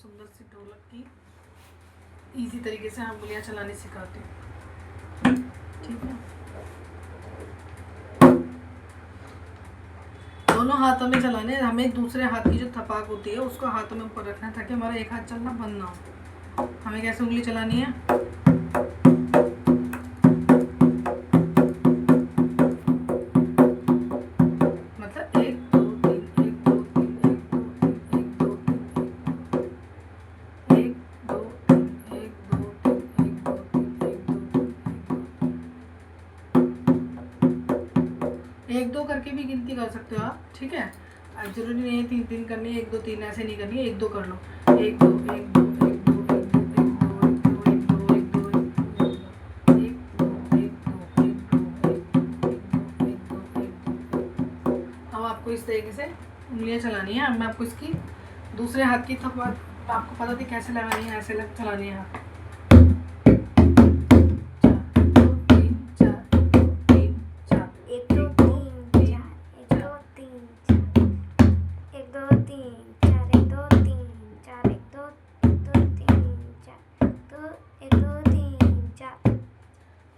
सुंदर सी ढोलक की इजी तरीके से हम उंगलियां चलानी सिखाती हूँ। ठीक है, दोनों हाथों में चलाने। हमें दूसरे हाथ की जो थपाक होती है उसको हाथों में ऊपर रखना है ताकि हमारा एक हाथ चलना बंद ना हो। हमें कैसे उंगली चलानी है, मतलब 1 2 3 1 2 3 1 2 3 1 2 3 1 2 3 1 2 करके भी गिनती कर सकते हो आप। ठीक है, जरूरी नहीं है 3 3 करनी है, 1 2 3 ऐसे नहीं करनी है, 1 2 कर लो। 1 2 1 2 1 2 1 2 1 2 1 2 1 2। अब आपको इस तरीके से उंगलियां चलानी है। अब मैं आपको इसकी दूसरे हाथ की थप्पड़ आपको पता थी कैसे लगानी है, ऐसे लग चलानी है। हाथ 4।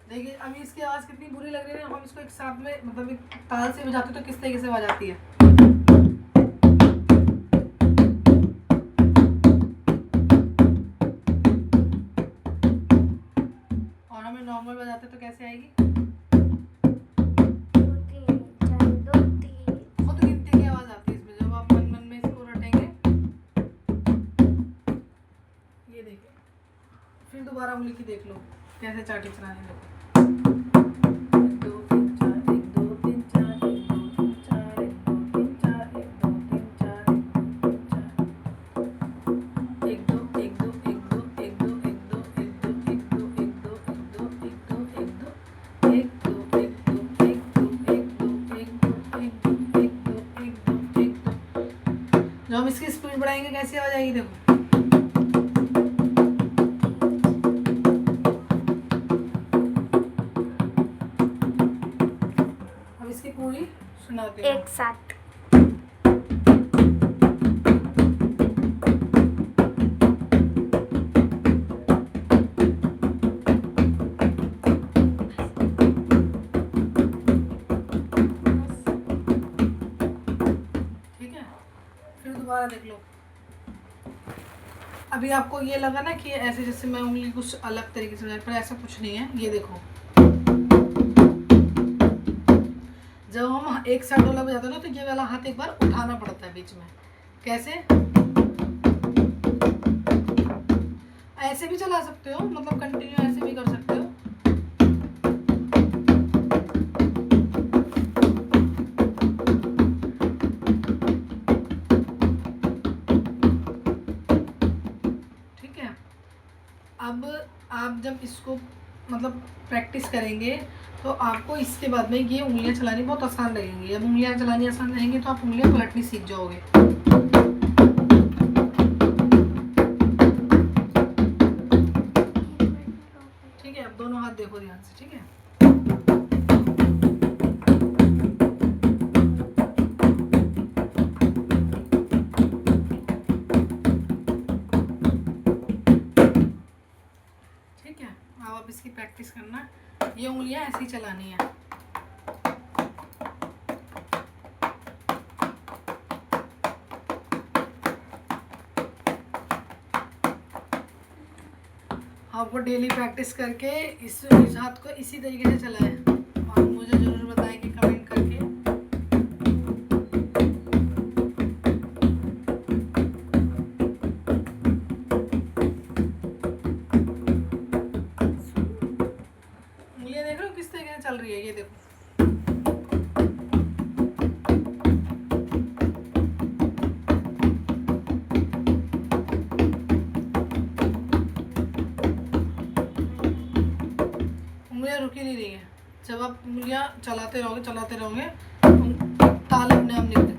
देखिए अभी इसकी आवाज़ कितनी बुरी लग रही है। हम इसको एक साथ में मतलब एक ताल से बजाते तो किस तरीके से आवाज आती है। और हमें नॉर्मल बजाते तो कैसे आएगी। खुद गिनती की आवाज आती है इसमें जब आप मन मन में इसको रटेंगे। ये देखिए, फिर दोबारा उंगली की देख लो कैसे चाटी चलाने लगो। 1 2 3 4 1 2 3 4 1 2 3 4 1 2 3 4 1 2 3 4 1 2 1 2 1 2 1 2 1 2 1 2 1 2 1 2 1 2 1 2 1 2 1 2 1 2 1 2 1 2 1 2 1 2 1 2 1 2 1 2। जब हम इसकी स्पीड बढ़ाएंगे कैसी आवाज आएगी देखो। अब इसकी पूरी सुनाते हैं एक साथ। ठीक है, फिर दोबारा देख लो। अभी आपको ये लगा ना कि ऐसे जैसे मैं उंगली कुछ अलग तरीके से, पर ऐसा कुछ नहीं है। ये देखो जब हम एक साइड ढोलक बजाते हैं ना तो ये वाला हाथ एक बार उठाना पड़ता है बीच में। कैसे, ऐसे भी चला सकते हो, मतलब कंटिन्यू ऐसे भी कर सकते हो। ठीक है, अब आप जब इसको मतलब प्रैक्टिस करेंगे तो आपको इसके बाद में ये उंगलियां चलानी बहुत आसान लगेंगी। जब उंगलियां चलानी आसान रहेंगी तो आप उंगलियां पलटनी सीख जाओगे। ठीक है, अब दोनों हाथ देखो ध्यान से। ठीक है, ठीक है, अब आप इसकी प्रैक्टिस करना। ये उंगलियां ऐसे ही चलानी है। आपको डेली प्रैक्टिस करके इस हाथ को इसी तरीके से चलाएं और मुझे ज़रूर बताएं कि कमेंट करके। उंगलियां देख रहे हो किस तरीके से चल रही है, ये देखो। रुकी नहीं रही है। जब आप उंगलियां चलाते रहोगे ताल अपने आप निकले।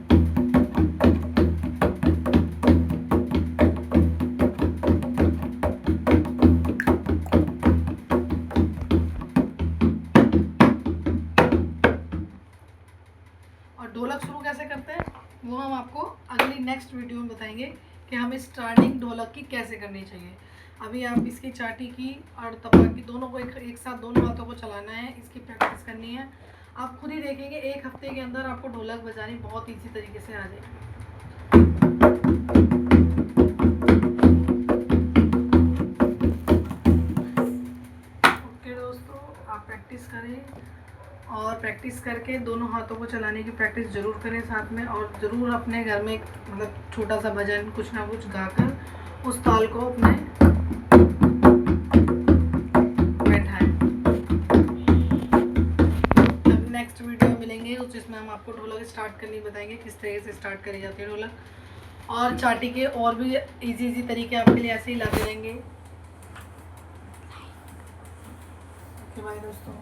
और ढोलक शुरू कैसे करते हैं वो हम आपको अगली नेक्स्ट वीडियो में बताएंगे कि हमें स्टार्टिंग ढोलक की कैसे करनी चाहिए। अभी आप इसकी चाटी की और तपाकी दोनों को एक साथ दोनों हाथों को चलाना है, इसकी प्रैक्टिस करनी है। आप खुद ही देखेंगे 1 हफ्ते के अंदर आपको ढोलक बजानी बहुत ईजी तरीके से आ जाएगी। ओके दोस्तों, आप प्रैक्टिस करें और प्रैक्टिस करके दोनों हाथों को चलाने की प्रैक्टिस ज़रूर करें साथ में, और ज़रूर अपने घर में मतलब छोटा सा भजन कुछ ना कुछ गाकर उस ताल को अपने बैठाएं। अब नेक्स्ट वीडियो में मिलेंगे जिसमें हम आपको ढोलक स्टार्ट करनी बताएंगे, किस तरीके से स्टार्ट करी जाती है ढोलक, और चाटी के और भी इजी तरीके आपके लिए ऐसे ही लाते रहेंगे। ओके बाय दोस्तों।